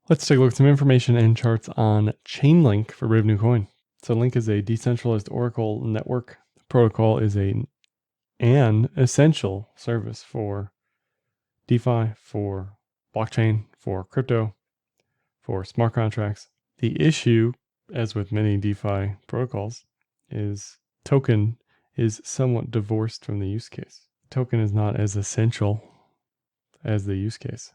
Let's take a look at some information and charts on Chainlink for BraveNewCoin. So Link is a decentralized Oracle network. The protocol is an essential service for DeFi, for blockchain, for crypto, for smart contracts. The issue, as with many DeFi protocols, is token is somewhat divorced from the use case. Token is not as essential as the use case.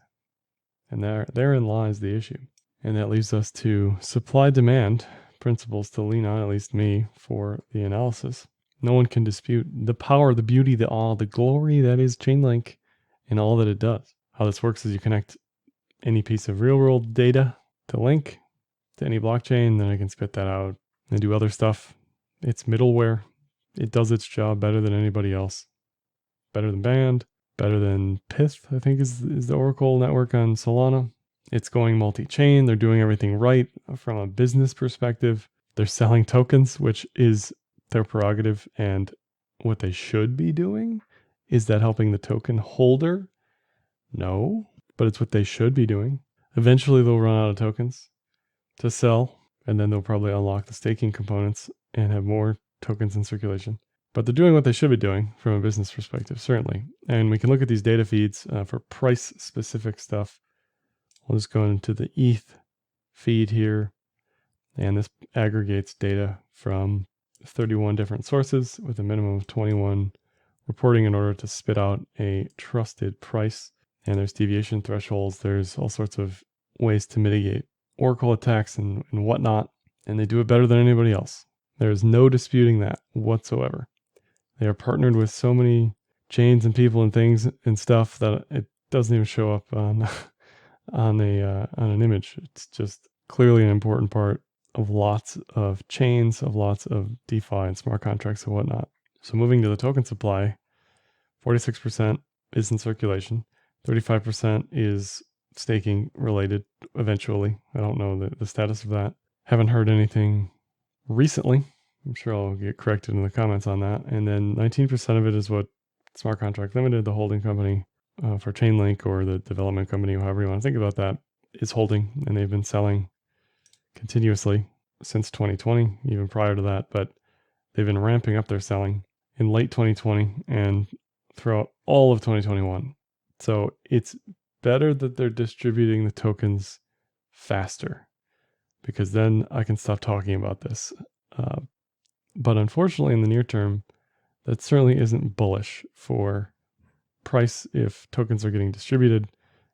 And therein lies the issue. And that leaves us to supply-demand principles to lean on, at least me, for the analysis. No one can dispute the power, the beauty, the awe, the glory that is Chainlink and all that it does. How this works is you connect any piece of real-world data to Link to any blockchain, then I can spit that out and do other stuff. It's middleware. It does its job better than anybody else. Better than Band, better than Pyth, I think is the Oracle network on Solana. It's going multi-chain. They're doing everything right from a business perspective. They're selling tokens, which is their prerogative. And what they should be doing, is that helping the token holder? No, but it's what they should be doing. Eventually they'll run out of tokens to sell, and then they'll probably unlock the staking components and have more tokens in circulation. But they're doing what they should be doing from a business perspective, certainly. And we can look at these data feeds for price-specific stuff. We'll just go into the ETH feed here, and this aggregates data from 31 different sources with a minimum of 21 reporting in order to spit out a trusted price. And there's deviation thresholds. There's all sorts of ways to mitigate Oracle attacks and whatnot, and they do it better than anybody else. There's no disputing that whatsoever. They are partnered with so many chains and people and things and stuff that it doesn't even show up on an image. It's just clearly an important part of lots of chains, of lots of DeFi and smart contracts and whatnot. So moving to the token supply, 46% is in circulation, 35% is staking related eventually. I don't know the status of that. Haven't heard anything recently. I'm sure I'll get corrected in the comments on that. And then 19% of it is what Smart Contract Limited, the holding company for Chainlink, or the development company, however you want to think about that, is holding. And they've been selling continuously since 2020, even prior to that. But they've been ramping up their selling in late 2020 and throughout all of 2021. So it's better that they're distributing the tokens faster, because then I can stop talking about this. But unfortunately, in the near term, that certainly isn't bullish for price if tokens are getting distributed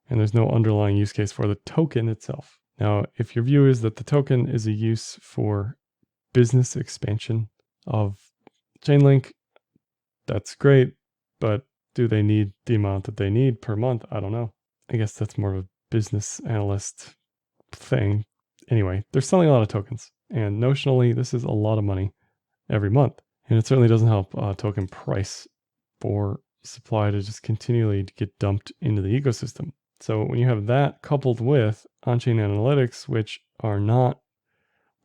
and there's no underlying use case for the token itself. Now, if your view is that the token is a use for business expansion of Chainlink, that's great, but do they need the amount that they need per month? I don't know. I guess that's more of a business analyst thing. Anyway, they're selling a lot of tokens, and notionally, this is a lot of money every month. And it certainly doesn't help token price for supply to just continually get dumped into the ecosystem. So when you have that coupled with OnChain Analytics, which are not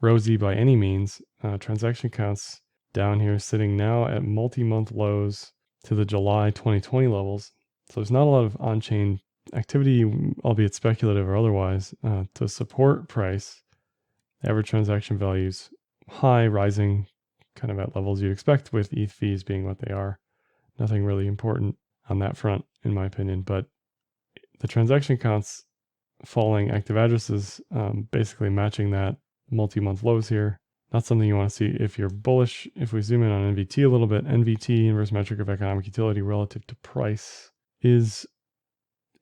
rosy by any means, transaction counts down here sitting now at multi-month lows to the July 2020 levels. So there's not a lot of on-chain activity, albeit speculative or otherwise, to support price. Average transaction values high, rising kind of at levels you'd expect, with ETH fees being what they are. Nothing really important on that front, in my opinion. But the transaction counts falling, active addresses basically matching that multi-month lows here. Not something you want to see if you're bullish. If we zoom in on NVT a little bit, NVT, inverse metric of economic utility relative to price, is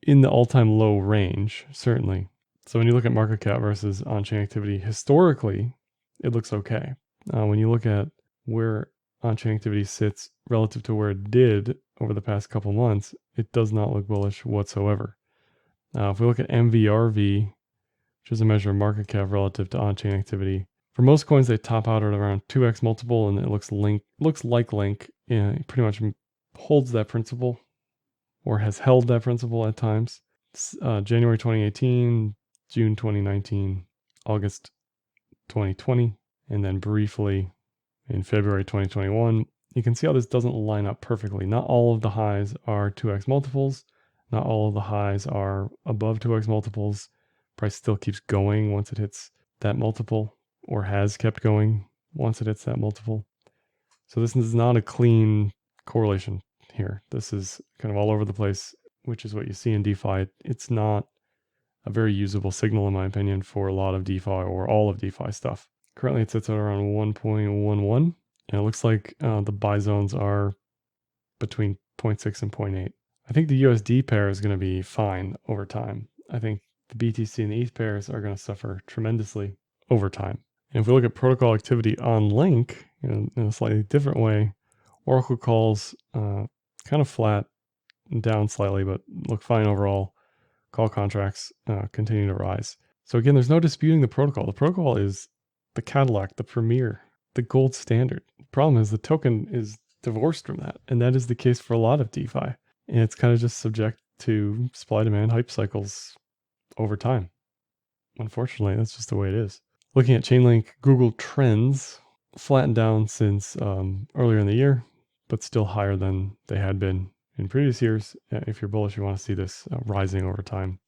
in the all-time low range, certainly. So when you look at market cap versus on-chain activity, historically, it looks okay. When you look at where on-chain activity sits relative to where it did over the past couple months, it does not look bullish whatsoever. If we look at MVRV, which is a measure of market cap relative to on-chain activity, for most coins, they top out at around 2x multiple, and it looks like Link pretty much holds that principle, or has held that principle at times. January 2018, June 2019, August 2020, and then briefly in February 2021. You can see how this doesn't line up perfectly. Not all of the highs are 2x multiples. Not all of the highs are above 2x multiples. Price still keeps going once it hits that multiple, or has kept going once it hits that multiple. So this is not a clean correlation here. This is kind of all over the place, which is what you see in DeFi. It's not a very usable signal, in my opinion, for a lot of DeFi or all of DeFi stuff. Currently, it sits at around 1.11, and it looks like the buy zones are between 0.6 and 0.8. I think the USD pair is going to be fine over time. I think the BTC and the ETH pairs are going to suffer tremendously over time. And if we look at protocol activity on Link in a slightly different way, Oracle calls kind of flat and down slightly, but look fine overall. Call contracts continue to rise. So again, there's no disputing the protocol. The protocol is the Cadillac, the premier, the gold standard. The problem is the token is divorced from that. And that is the case for a lot of DeFi. And it's kind of just subject to supply demand hype cycles over time. Unfortunately, that's just the way it is. Looking at Chainlink, Google trends flattened down since earlier in the year, but still higher than they had been in previous years. If you're bullish, you want to see this rising over time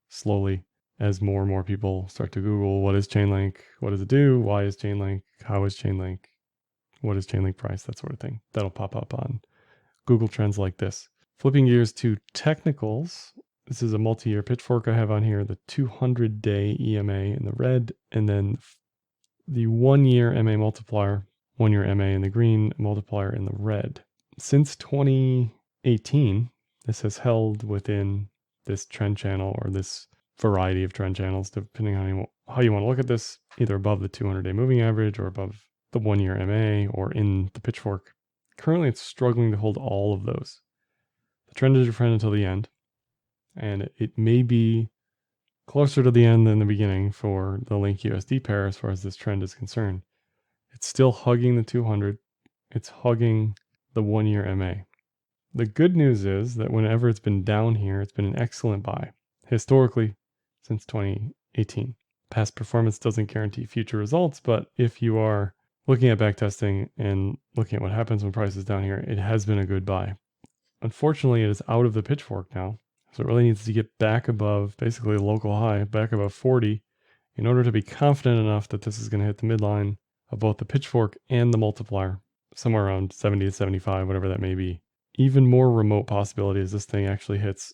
slowly as more and more people start to Google what is Chainlink, what does it do, why is Chainlink, how is Chainlink, what is Chainlink price, that sort of thing. That'll pop up on Google trends like this. Flipping gears to technicals, this is a multi-year pitchfork I have on here, the 200-day EMA in the red, and then the 1-year MA multiplier, 1-year MA in the green, multiplier in the red. Since 2018, this has held within this trend channel or this variety of trend channels, depending on how you want to look at this, either above the 200-day moving average or above the 1-year MA or in the pitchfork. Currently, it's struggling to hold all of those. The trend is your friend until the end, and it may be closer to the end than the beginning for the Link USD pair as far as this trend is concerned. It's still hugging the 200. It's hugging the 1-year MA. The good news is that whenever it's been down here, it's been an excellent buy, historically, since 2018. Past performance doesn't guarantee future results, but if you are looking at backtesting and looking at what happens when price is down here, it has been a good buy. Unfortunately, it is out of the pitchfork now, so it really needs to get back above, basically a local high, back above 40, in order to be confident enough that this is going to hit the midline of both the pitchfork and the multiplier, somewhere around 70 to 75, whatever that may be. Even more remote possibility is this thing actually hits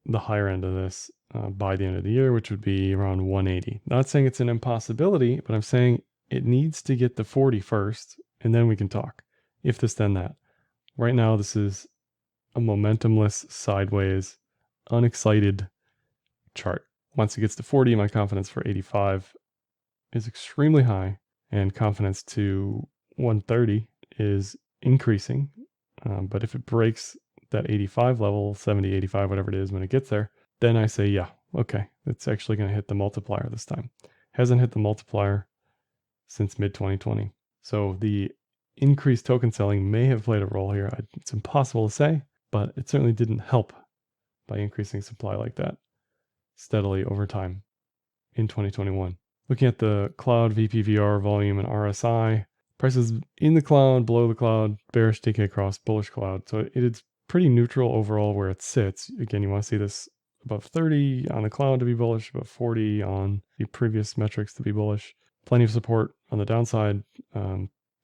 the higher end of this by the end of the year, which would be around 180. Not saying it's an impossibility, but I'm saying it needs to get to 40 first, and then we can talk. If this, then that. Right now, this is a momentumless, sideways, unexcited chart. Once it gets to 40, my confidence for 85 is extremely high, and confidence to 130 is increasing. But if it breaks that 85 level, 70, 85, whatever it is, when it gets there, then I say, yeah, okay, it's actually going to hit the multiplier this time. Hasn't hit the multiplier since mid-2020. So the increased token selling may have played a role here. It's impossible to say, but it certainly didn't help by increasing supply like that steadily over time in 2021. Looking at the cloud, VPVR, volume, and RSI, prices in the cloud, below the cloud, bearish TK cross, bullish cloud. So it's pretty neutral overall where it sits. Again, you want to see this above 30 on the cloud to be bullish, above 40 on the previous metrics to be bullish. Plenty of support on the downside.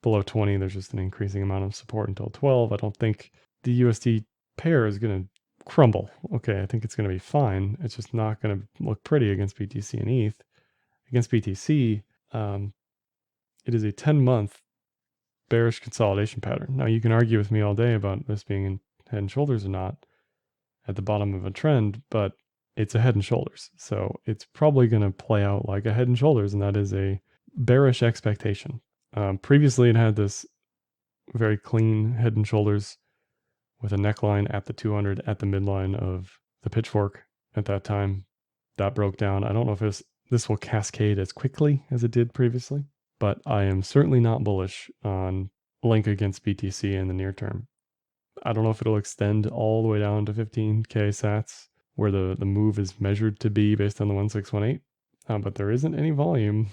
Below 20, there's just an increasing amount of support until 12. I don't think the USD pair is going to crumble. Okay, I think it's going to be fine. It's just not going to look pretty against BTC and ETH. Against BTC, it is a 10-month bearish consolidation pattern. Now, you can argue with me all day about this being in head and shoulders or not at the bottom of a trend, but it's a head and shoulders. So it's probably going to play out like a head and shoulders, and that is a bearish expectation. Previously, it had this very clean head and shoulders with a neckline at the 200 at the midline of the pitchfork at that time. That broke down. I don't know if this will cascade as quickly as it did previously, but I am certainly not bullish on Link against BTC in the near term. I don't know if it'll extend all the way down to 15K sats, where the move is measured to be based on the 1618, but there isn't any volume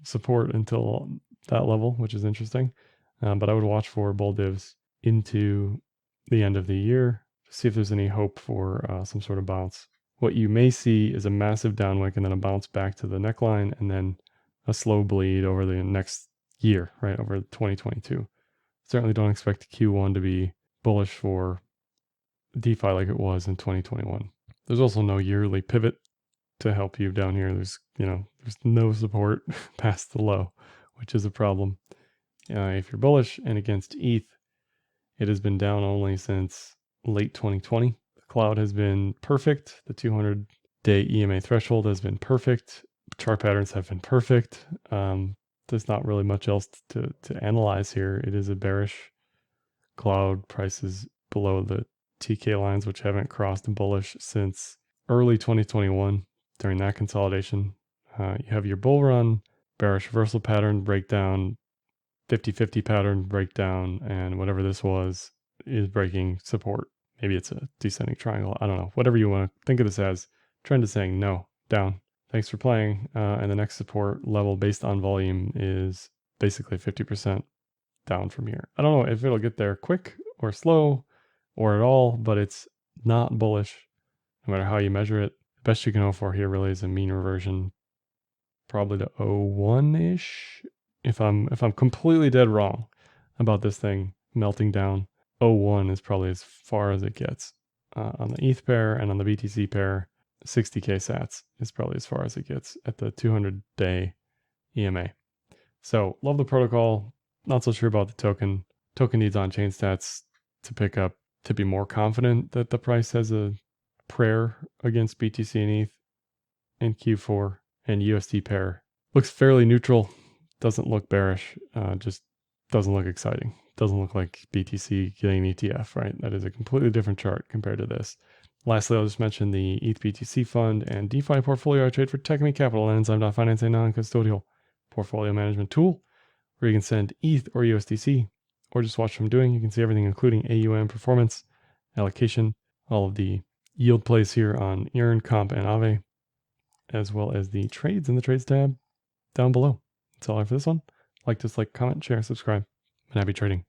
support until that level, which is interesting. But I would watch for bull divs into the end of the year to see if there's any hope for some sort of bounce. what you may see is a massive downwick and then a bounce back to the neckline and then a slow bleed over the next year, right, over 2022. Certainly don't expect Q1 to be bullish for DeFi like it was in 2021. There's also no yearly pivot to help you down here. There's no support past the low, which is a problem. If you're bullish and against ETH, it has been down only since late 2020. The cloud has been perfect. The 200-day EMA threshold has been perfect. Chart patterns have been perfect. There's not really much else to analyze here. It is a bearish cloud. Prices below the TK lines, which haven't crossed bullish since early 2021 during that consolidation. You have your bull run, bearish reversal pattern breakdown, 50-50 pattern breakdown, and whatever this was is breaking support. Maybe it's a descending triangle. I don't know. Whatever you want to think of this as, trend is saying no, down. Thanks for playing. And the next support level based on volume is basically 50% down from here. I don't know if it'll get there quick or slow or at all, but it's not bullish no matter how you measure it. The best you can hope for here really is a mean reversion, probably to 01-ish. If I'm completely dead wrong about this thing melting down, 01 is probably as far as it gets. On the ETH pair and on the BTC pair, 60k sats is probably as far as it gets at the 200-day EMA. So love the protocol. Not so sure about the token. Token needs on-chain stats to pick up to be more confident that the price has a prayer against BTC and ETH in Q4. And USD pair looks fairly neutral. Doesn't look bearish. Just doesn't look exciting. Doesn't look like BTC getting an ETF, right? That is a completely different chart compared to this. Lastly, I'll just mention the ETH BTC fund and DeFi portfolio I trade for Techme Capital and Enzyme.finance, a non-custodial portfolio management tool where you can send ETH or USDC or just watch what I'm doing. You can see everything, including AUM performance, allocation, all of the yield plays here on Earn, Comp, and Aave, as well as the trades in the trades tab down below. That's all I have for this one. Like, dislike, comment, share, subscribe, and happy trading.